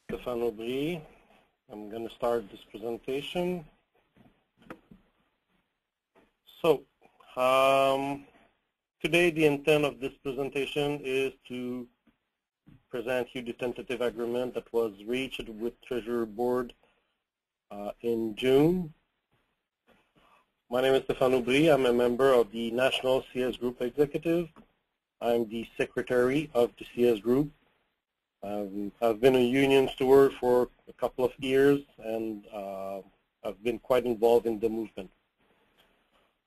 Stéphane Aubry. I'm going to start this presentation. So, today the intent of this presentation is to present you the tentative agreement that was reached with Treasury Board in June. My name is Stéphane Aubry. I'm a member of the National CS Group Executive. I'm the Secretary of the CS Group. I've been a union steward for a couple of years, and I've been quite involved in the movement.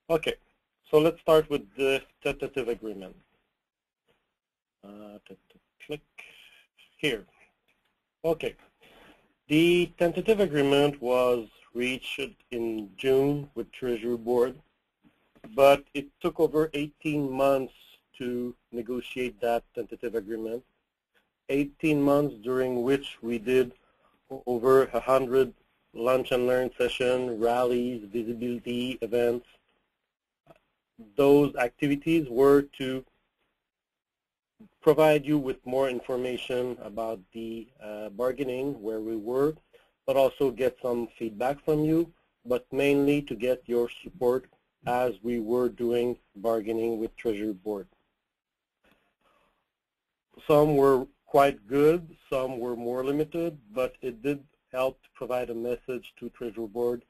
Okay, so let's start with the tentative agreement. Click here. Okay, the tentative agreement was reached in June with Treasury Board, but it took over 18 months to negotiate that tentative agreement. 18 months during which we did over 100 lunch and learn sessions, rallies, visibility events. Those activities were to provide you with more information about the bargaining, where we were, but also get some feedback from you, but mainly to get your support as we were doing bargaining with Treasury Board. Some were quite good, some were more limited, but it did help to provide a message to Treasury Board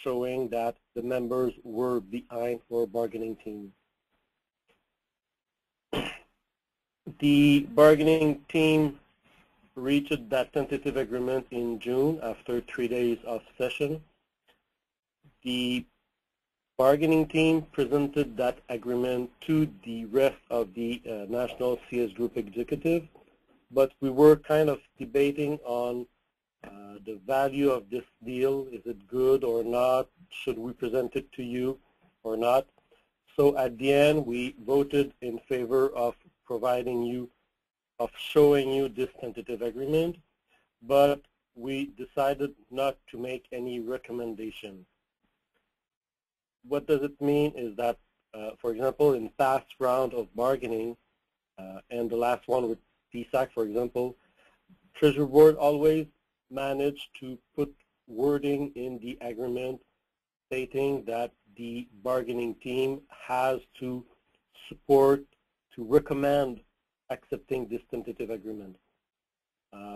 showing that the members were behind our bargaining team. The bargaining team reached that tentative agreement in June after 3 days of session. The bargaining team presented that agreement to the rest of the National CS Group Executive, but we were kind of debating on the value of this deal. Is it good or not? Should we present it to you or not? So at the end, we voted in favor of providing you, of showing you this tentative agreement, but we decided not to make any recommendation. What does it mean is that, for example, in past round of bargaining, and the last one with PSAC, for example, Treasury Board always managed to put wording in the agreement stating that the bargaining team has to support, to recommend accepting this tentative agreement.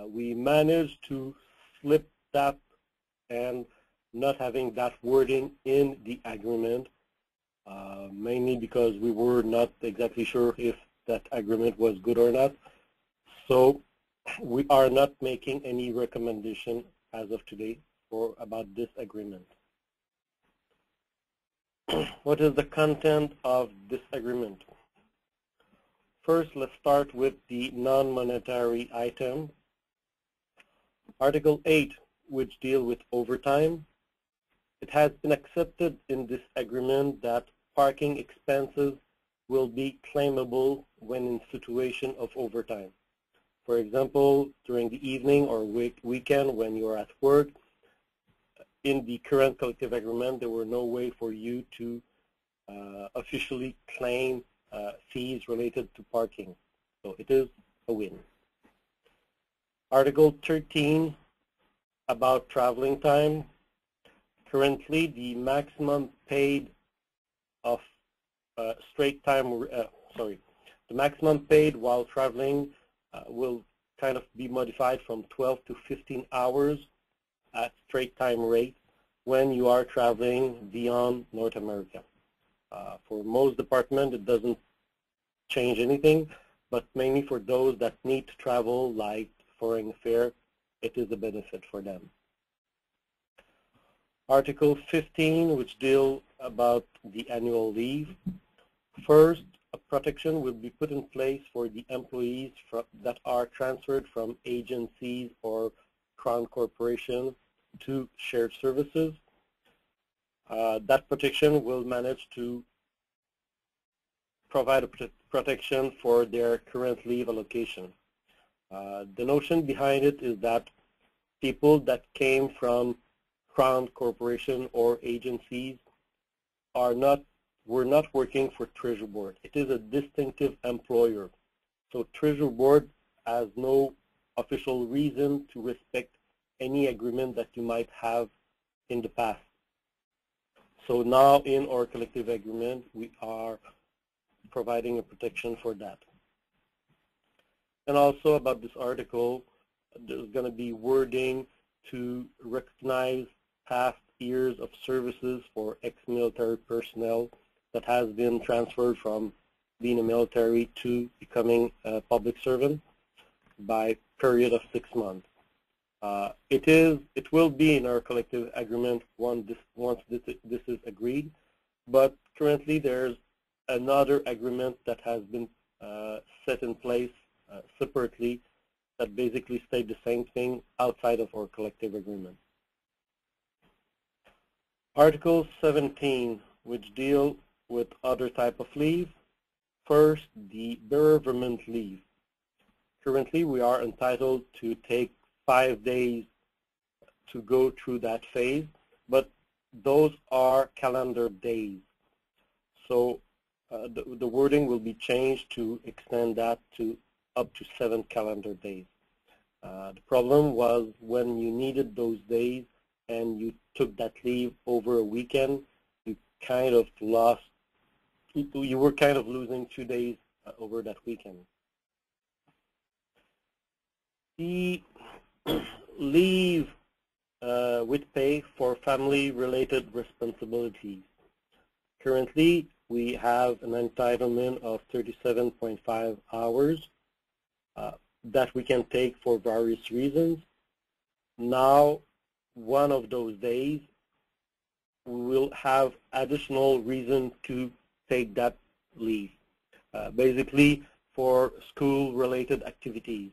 We managed to slip that and not having that wording in the agreement, mainly because we were not exactly sure if that agreement was good or not. So we are not making any recommendation as of today about this agreement. What is the content of this agreement? First, let's start with the non-monetary item. Article 8, which deals with overtime. It has been accepted in this agreement that parking expenses will be claimable when in situation of overtime. For example, during the evening or weekend when you're at work, in the current collective agreement, there were no way for you to officially claim fees related to parking. So it is a win. Article 13 about traveling time. Currently, the maximum paid of straight time, the maximum paid while traveling will kind of be modified from 12 to 15 hours at straight time rate when you are traveling beyond North America. For most departments, it doesn't change anything, but mainly for those that need to travel, like foreign affairs, it is a benefit for them. Article 15, which deals about the annual leave. First, a protection will be put in place for the employees that are transferred from agencies or Crown Corporation to shared services. That protection will manage to provide a protection for their current leave allocation. The notion behind it is that people that came from Crown Corporation or agencies were not working for Treasury Board. It is a distinctive employer. So Treasury Board has no official reason to respect any agreement that you might have in the past. So now in our collective agreement, we are providing a protection for that. And also about this article, there's going to be wording to recognize past years of services for ex-military personnel that has been transferred from being a military to becoming a public servant by period of 6 months. It will be in our collective agreement once this is agreed, but currently there's another agreement that has been set in place separately that basically state the same thing outside of our collective agreement. Article 17, which deal with other type of leave. First, the bereavement leave. Currently, we are entitled to take 5 days to go through that phase, but those are calendar days. So the wording will be changed to extend that to up to 7 calendar days. The problem was when you needed those days and you took that leave over a weekend, you were kind of losing 2 days over that weekend. The leave with pay for family-related responsibilities. Currently, we have an entitlement of 37.5 hours that we can take for various reasons. Now, one of those days, we will have additional reason to take that leave, basically for school-related activities.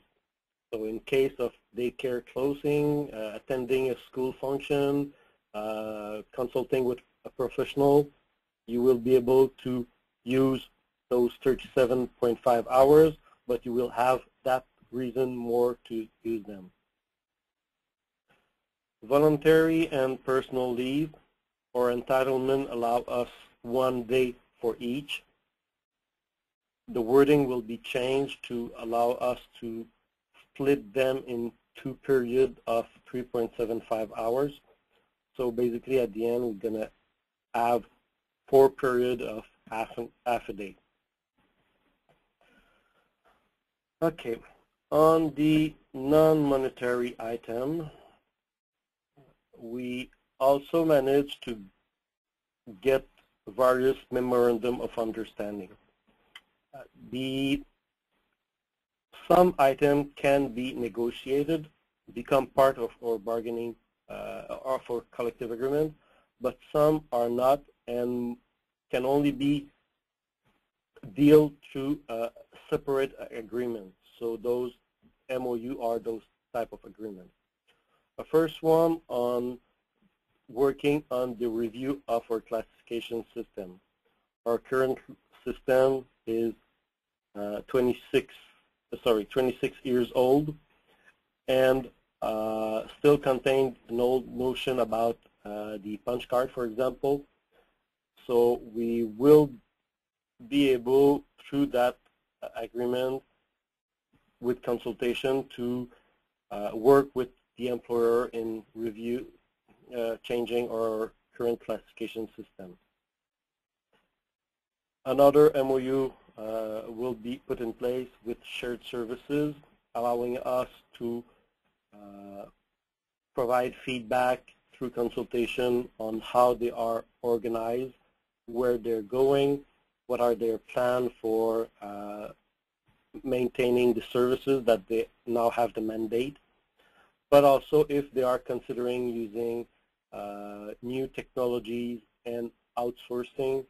So in case of daycare closing, attending a school function, consulting with a professional, you will be able to use those 37.5 hours, but you will have that reason more to use them. Voluntary and personal leave or entitlement allow us 1 day for each. The wording will be changed to allow us to split them in 2 periods of 3.75 hours. So basically at the end we're going to have 4 periods of half a day. Okay, on the non-monetary item, we also managed to get various memorandum of understanding. Some items can be negotiated, become part of our bargaining or for collective agreement, but some are not and can only be dealt through separate agreements. So those MOU are those type of agreements. The first one on working on the review of our classification system. Our current system is 26 years old and still contains an old notion about the punch card, for example. So we will be able, through that agreement with consultation, to work with the employer in review, changing our current classification system. Another MOU will be put in place with shared services, allowing us to provide feedback through consultation on how they are organized, where they're going, what are their plans for maintaining the services that they now have the mandate, but also if they are considering using new technologies and outsourcing.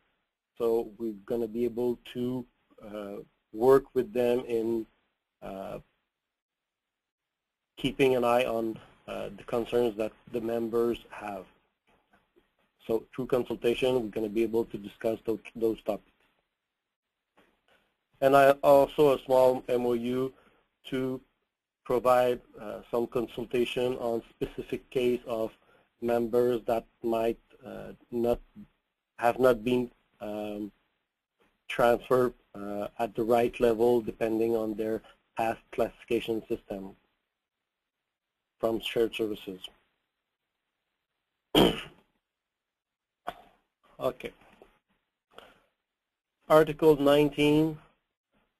So we're going to be able to work with them in keeping an eye on the concerns that the members have. So through consultation, we're going to be able to discuss those topics. And also a small MOU to provide some consultation on specific case of members that might have not been transferred at the right level depending on their past classification system. from shared services. Okay. Article 19,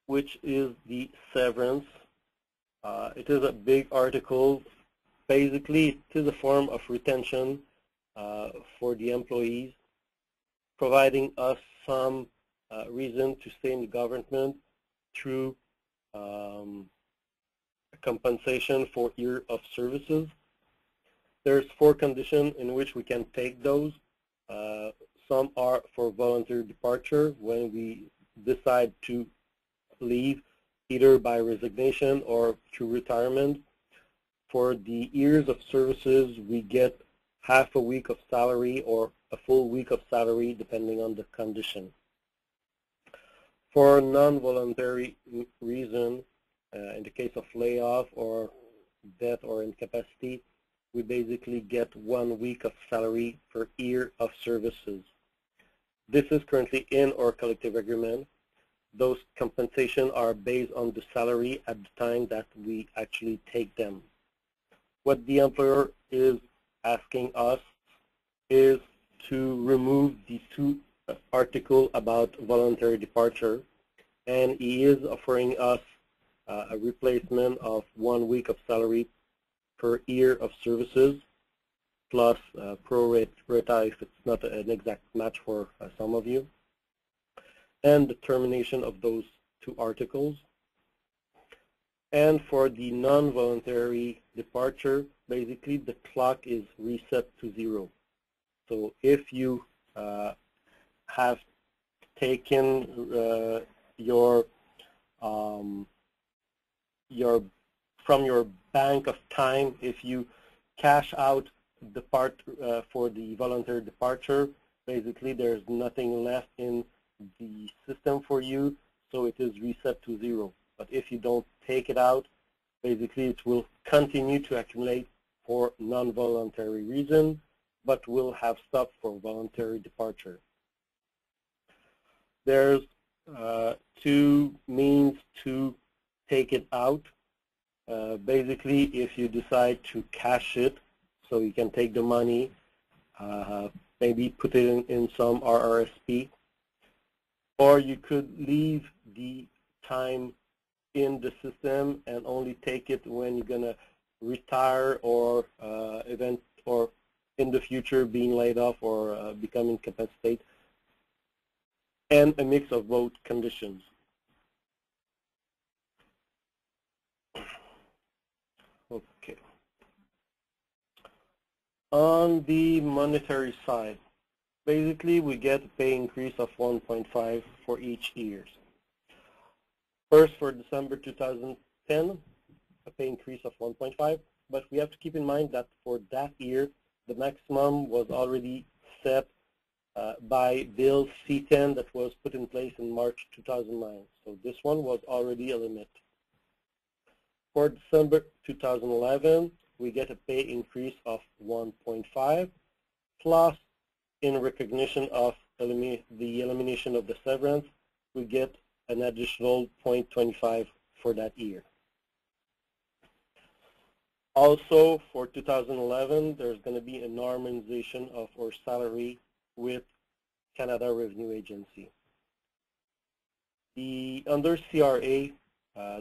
which is the severance. It is a big article. Basically, it is a form of retention for the employees, providing us some reason to stay in the government through compensation for year of services. There's 4 conditions in which we can take those. Some are for voluntary departure, when we decide to leave either by resignation or through retirement. For the years of services, we get half a week of salary or a full week of salary, depending on the condition. For non-voluntary reason, in the case of layoff or death or incapacity, we basically get 1 week of salary per year of services. This is currently in our collective agreement. Those compensation are based on the salary at the time that we actually take them. What the employer is asking us is to remove the 2 articles about voluntary departure, and he is offering us a replacement of 1 week of salary per year of services, plus pro rata if it's not an exact match for some of you, and the termination of those 2 articles. And for the non-voluntary departure, basically the clock is reset to 0. So if you have taken from your bank of time, if you cash out the part for the voluntary departure, basically there's nothing left in the system for you, so it is reset to 0. But if you don't take it out, basically it will continue to accumulate for non-voluntary reason, but will have stopped for voluntary departure. There's 2 means to take it out. Basically, if you decide to cash it, so you can take the money, maybe put it in some RRSP, or you could leave the time in the system and only take it when you're going to retire or or in the future being laid off or becoming incapacitated, and a mix of both conditions. Okay. On the monetary side, basically we get a pay increase of 1.5 for each year. First, for December 2010, a pay increase of 1.5, but we have to keep in mind that for that year, the maximum was already set by Bill C-10 that was put in place in March 2009. So this one was already a limit. For December 2011, we get a pay increase of 1.5, plus in recognition of the elimination of the severance, we get an additional 0.25 for that year. Also, for 2011, there's going to be a normalization of our salary with Canada Revenue Agency. Under CRA,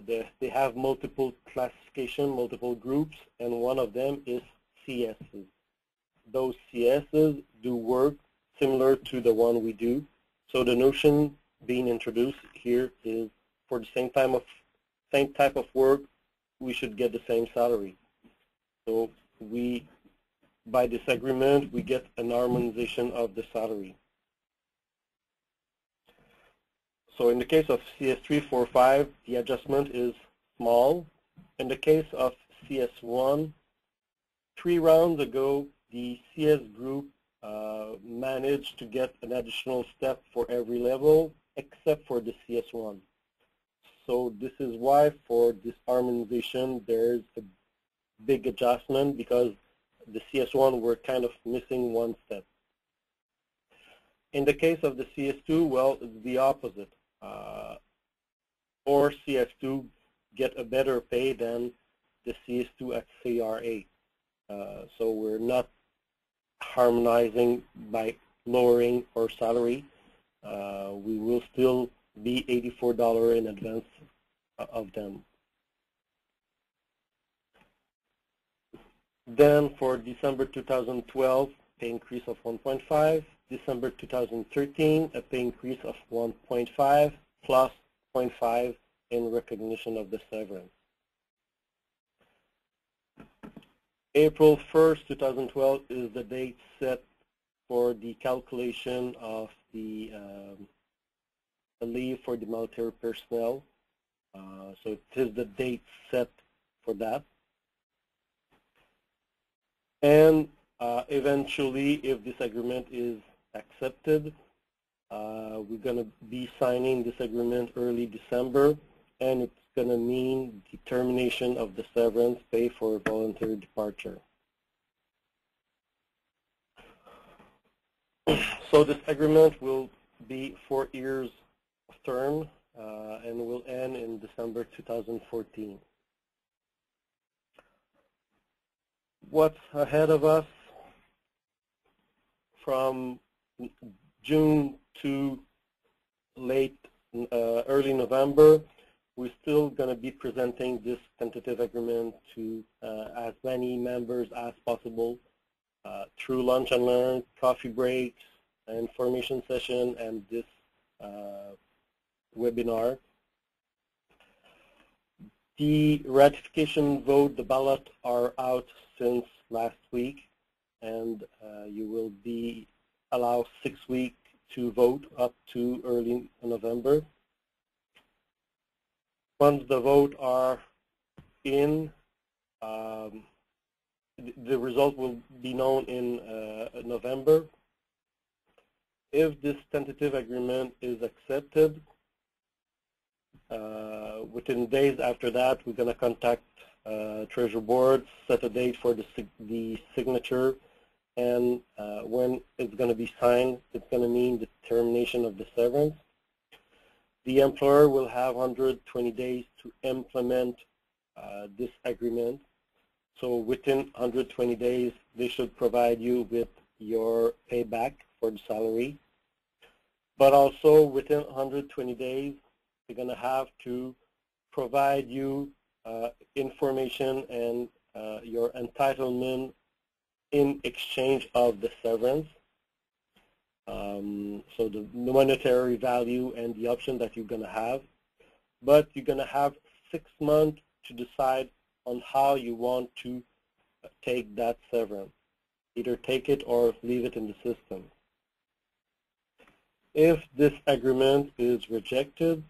they have multiple classification, multiple groups, and one of them is CSs. Those CSs do work similar to the one we do. So the notion being introduced here is for the same type of work, we should get the same salary. So by this agreement, we get a normalization of the salary. So in the case of CS345, the adjustment is small. In the case of CS1, 3 rounds ago, the CS Group managed to get an additional step for every level except for the CS1. So this is why for this harmonization there's a big adjustment, because the CS1 were kind of missing 1 step. In the case of the CS2, well, it's the opposite. Or CS2 get a better pay than the CS2 at CRA. So we're not harmonizing by lowering our salary. We will still be $84 in advance of them. Then for December 2012, pay increase of 1.5. December 2013, a pay increase of 1.5 plus 0.5 in recognition of the severance. April 1st, 2012 is the date set for the calculation of the leave for the military personnel. So it is the date set for that. And eventually, if this agreement is accepted, we're going to be signing this agreement early December, and it's going to mean the termination of the severance pay for voluntary departure. So this agreement will be 4 years of term and will end in December 2014. What's ahead of us? From June to early November, we're still going to be presenting this tentative agreement to as many members as possible through lunch and learn, coffee breaks, information session, and this webinar. The ratification vote, the ballot are out since last week, and you will be allowed 6 weeks to vote up to early November. Once the vote are in, the result will be known in November. If this tentative agreement is accepted, within days after that, we're going to contact Treasury Board, set a date for the signature, and when it's going to be signed, it's going to mean the termination of the severance. The employer will have 120 days to implement this agreement. So within 120 days, they should provide you with your payback for the salary. But also within 120 days, they're going to have to provide you information and your entitlement in exchange of the severance. So the monetary value and the option that you're going to have. But you're going to have 6 months to decide on how you want to take that severance. Either take it or leave it in the system. If this agreement is rejected,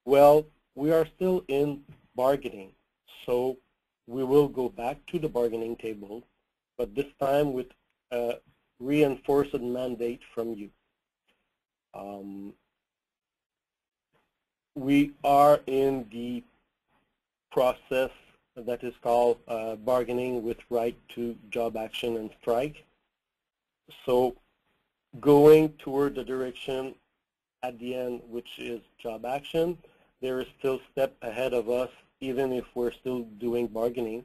well, we are still in bargaining. So we will go back to the bargaining table, but this time with a reinforced mandate from you. We are in the process that is called bargaining with right to job action and strike. So going toward the direction at the end, which is job action, there is still a step ahead of us, even if we're still doing bargaining.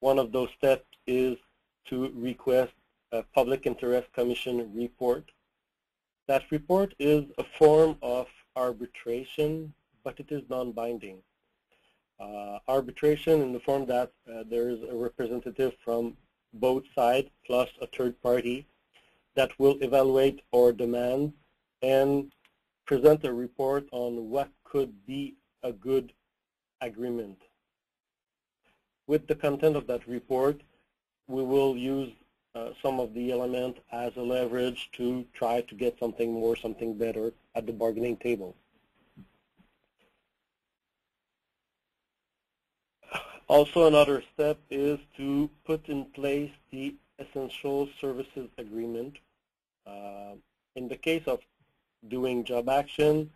One of those steps is to request a Public Interest Commission report. That report is a form of arbitration, but it is non-binding. Arbitration in the form that there is a representative from both sides plus a third party that will evaluate our demand and present a report on what could be a good agreement. With the content of that report, we will use some of the elements as a leverage to try to get something more, something better at the bargaining table. Also, another step is to put in place the Essential Services Agreement. In the case of doing job action,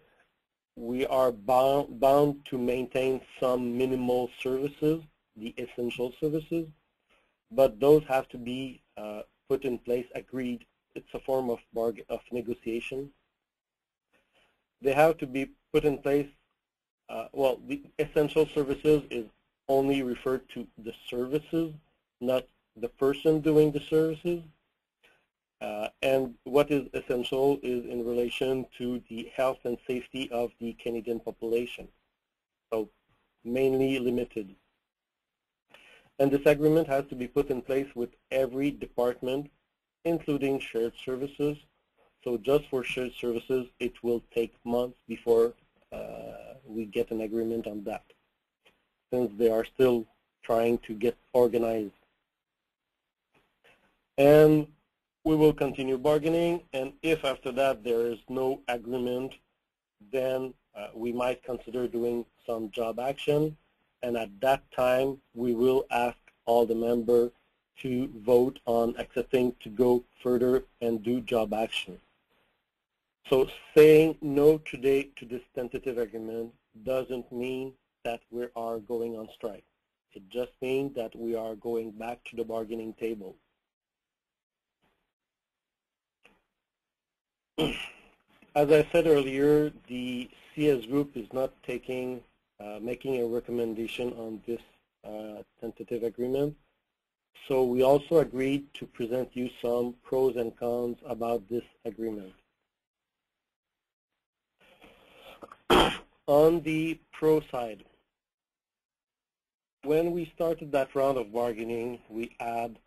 we are bound to maintain some minimal services, the essential services, but those have to be put in place, agreed. It's a form of negotiation. They have to be put in place. Well, the essential services is only referred to the services, not the person doing the services. And what is essential is in relation to the health and safety of the Canadian population. So mainly limited. And this agreement has to be put in place with every department, including shared services. So just for shared services, it will take months before we get an agreement on that, since they are still trying to get organized. And we will continue bargaining, and if after that there is no agreement, then we might consider doing some job action, and at that time we will ask all the members to vote on accepting to go further and do job action. So saying no today to this tentative agreement doesn't mean that we are going on strike. It just means that we are going back to the bargaining table. As I said earlier, the CS Group is not making a recommendation on this tentative agreement. So we also agreed to present you some pros and cons about this agreement. On the pro side, when we started that round of bargaining, we had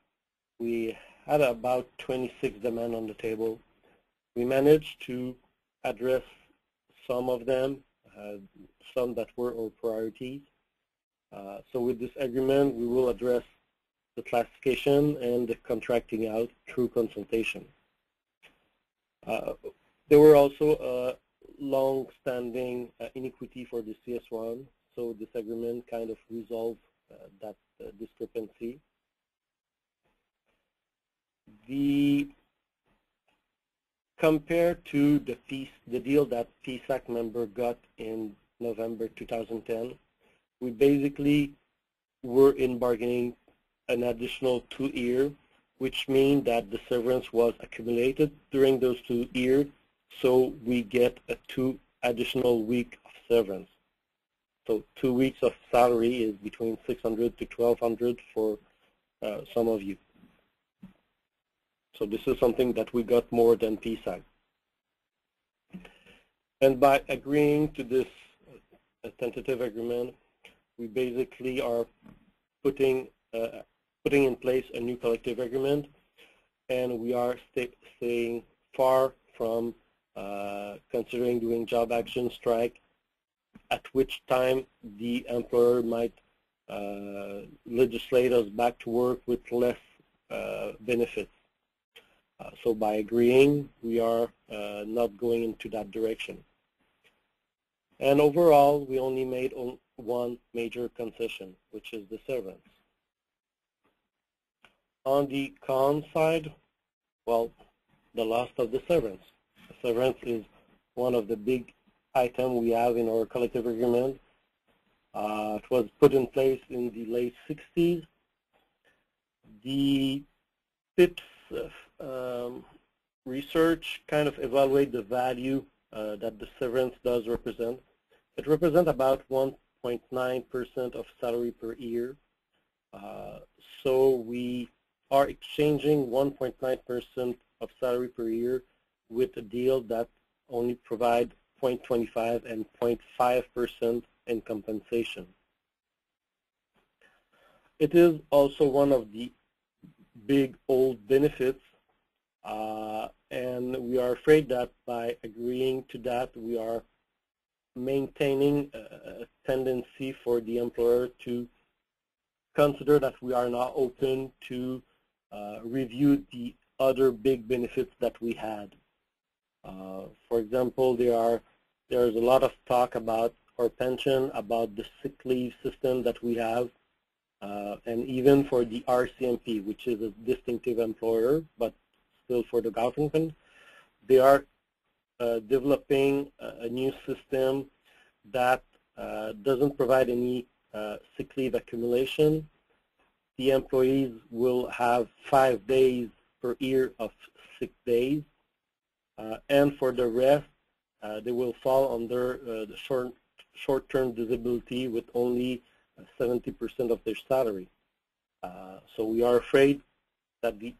about 26 demands on the table. We managed to address some of them, some that were our priorities. So with this agreement, we will address the classification and the contracting out through consultation. There were also long-standing inequity for the CS1, so this agreement kind of resolved that discrepancy. Compared to the deal that PSAC member got in November 2010, we basically were in bargaining an additional 2 years, which means that the severance was accumulated during those 2 years, so we get a 2 additional weeks of severance. So 2 weeks of salary is between $600 to $1,200 for some of you. So this is something that we got more than PSAC. And by agreeing to this tentative agreement, we basically are putting in place a new collective agreement, and we are staying far from considering doing job action strike, at which time the employer might legislate us back to work with less benefits. So by agreeing, we are not going into that direction. And overall, we only made one major concession, which is the severance. On the con side, well, the loss of the severance. The severance is one of the big items we have in our collective agreement. It was put in place in the late 60s. The PIPS research kind of evaluate the value that the severance does represent. It represents about 1.9% of salary per year. So we are exchanging 1.9% of salary per year with a deal that only provide 0.25 and 0.5% in compensation. It is also one of the big old benefits, and we are afraid that by agreeing to that, we are maintaining a tendency for the employer to consider that we are not open to review the other big benefits that we had. For example, there's a lot of talk about our pension, about the sick leave system that we have, and even for the RCMP, which is a distinctive employer, but still for the government, they are developing a new system that doesn't provide any sick leave accumulation. The employees will have 5 days per year of sick days, and for the rest, they will fall under the short-term disability with only 70% of their salary. So we are afraid that the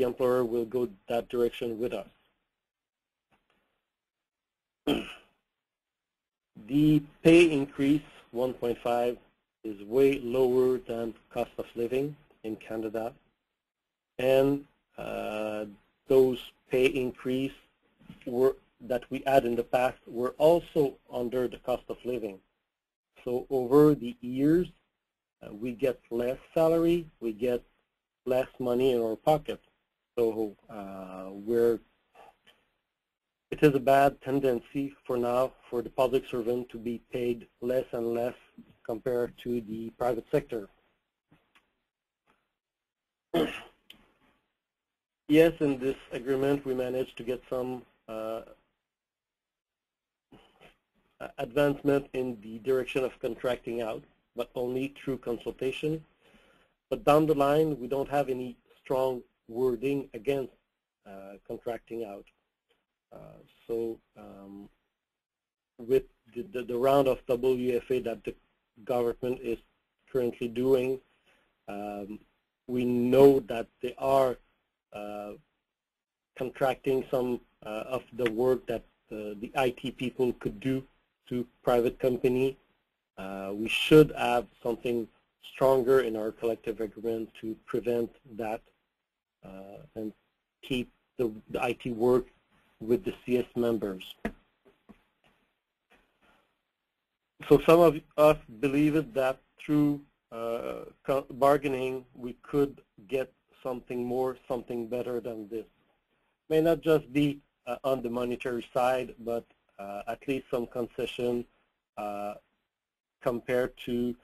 employer will go that direction with us. The pay increase, 1.5, is way lower than cost of living in Canada. And those pay increase that we had in the past were also under the cost of living. So over the years, we get less salary, we get less money in our pocket. So it is a bad tendency for now for the public servant to be paid less and less compared to the private sector. Yes, in this agreement we managed to get some advancement in the direction of contracting out, but only through consultation. But down the line, we don't have any strong wording against contracting out. So with the round of WFA that the government is currently doing, we know that they are contracting some of the work that the IT people could do to private company. We should have something stronger in our collective agreement to prevent that and keep the IT work with the CS members. So some of us believe it that through bargaining we could get something more, something better than this. May not just be on the monetary side, but at least some concession compared to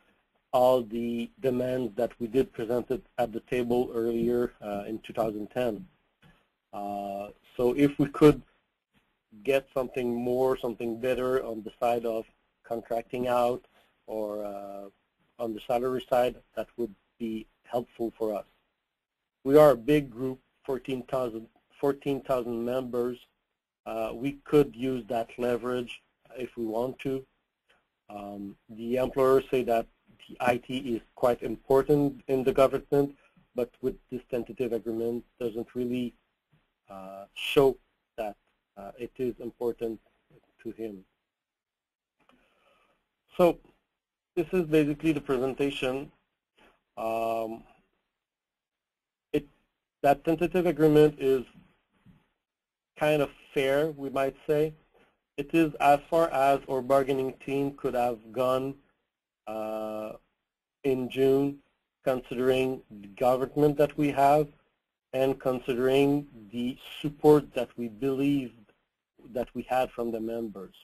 all the demands that we did presented at the table earlier in 2010. So if we could get something more, something better on the side of contracting out or on the salary side, that would be helpful for us. We are a big group, 14,000 members. We could use that leverage if we want to. The employers say that the IT is quite important in the government, but with this tentative agreement doesn't really show that it is important to him. So this is basically the presentation. That tentative agreement is kind of fair, we might say. It is as far as our bargaining team could have gone in June, considering the government that we have and considering the support that we believed that we had from the members.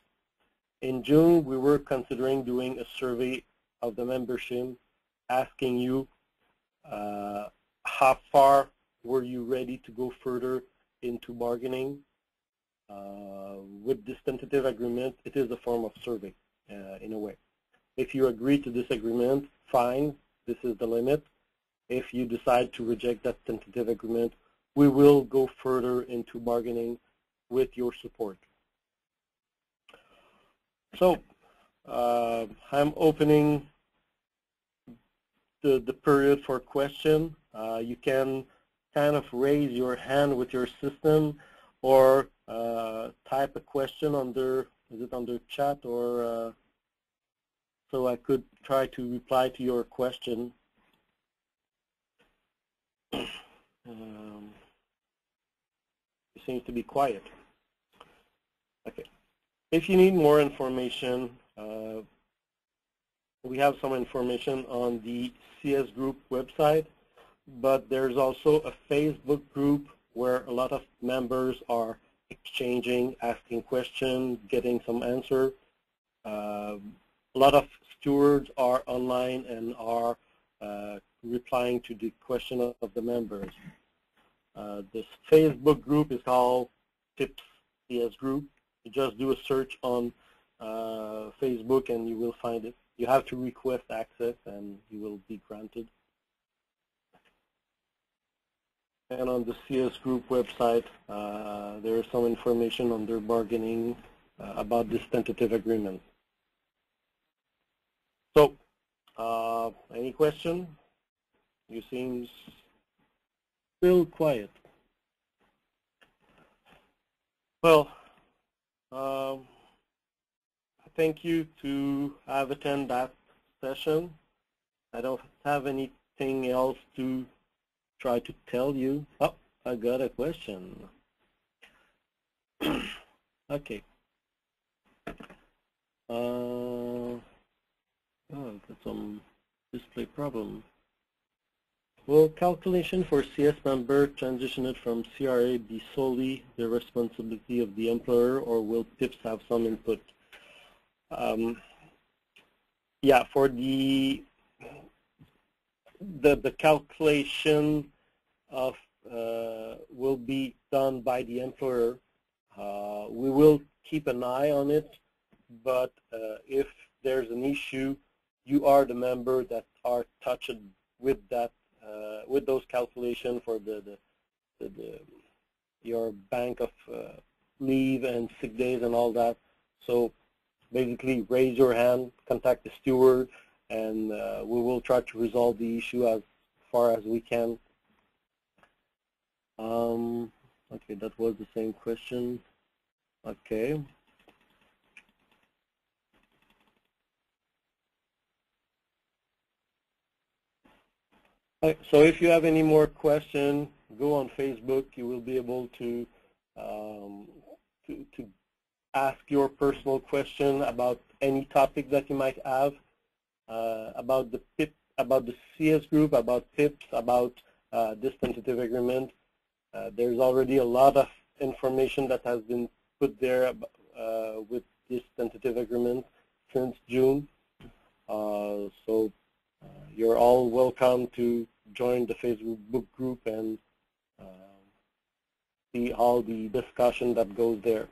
In June, we were considering doing a survey of the membership, asking you how far were you ready to go further into bargaining. With this tentative agreement, it is a form of survey in a way. If you agree to this agreement, fine, this is the limit. If you decide to reject that tentative agreement, we will go further into bargaining with your support. So I'm opening the period for question. You can kind of raise your hand with your system or type a question under, is it under chat or so I could try to reply to your question. It seems to be quiet. Okay. If you need more information, we have some information on the CS Group website, but there's also a Facebook group where a lot of members are exchanging, asking questions, getting some answer. A lot of stewards are online and are replying to the question of the members. This Facebook group is called TIPS CS Group. You just do a search on Facebook and you will find it. You have to request access and you will be granted. And on the CS Group website, there is some information under bargaining about this tentative agreement. So, any question? You seem still quiet. Well, thank you to have attended that session. I don't have anything else to try to tell you. Oh, I got a question. Okay. Oh, got some display problem. Will calculation for CS member transitioned from CRA be solely the responsibility of the employer, or will PIPs have some input? Yeah, for the calculation of will be done by the employer. We will keep an eye on it, but if there's an issue, you are the member that are touched with that, with those calculations for your bank of leave and sick days and all that. So basically, raise your hand, contact the steward, and we will try to resolve the issue as far as we can. Okay, that was the same question. Okay. So if you have any more questions, go on Facebook. You will be able to ask your personal question about any topic that you might have, about the PIP, about the CS group, about PIPs, about this tentative agreement. There's already a lot of information that has been put there with this tentative agreement since June. So you're all welcome to join the Facebook group and see all the discussion that goes there.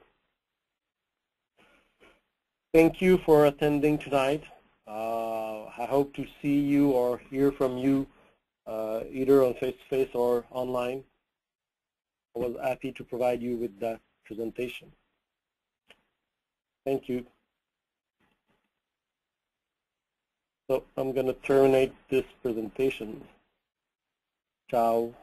Thank you for attending tonight. I hope to see you or hear from you either on face-to-face or online. I was happy to provide you with that presentation. Thank you. So I'm going to terminate this presentation. Ciao.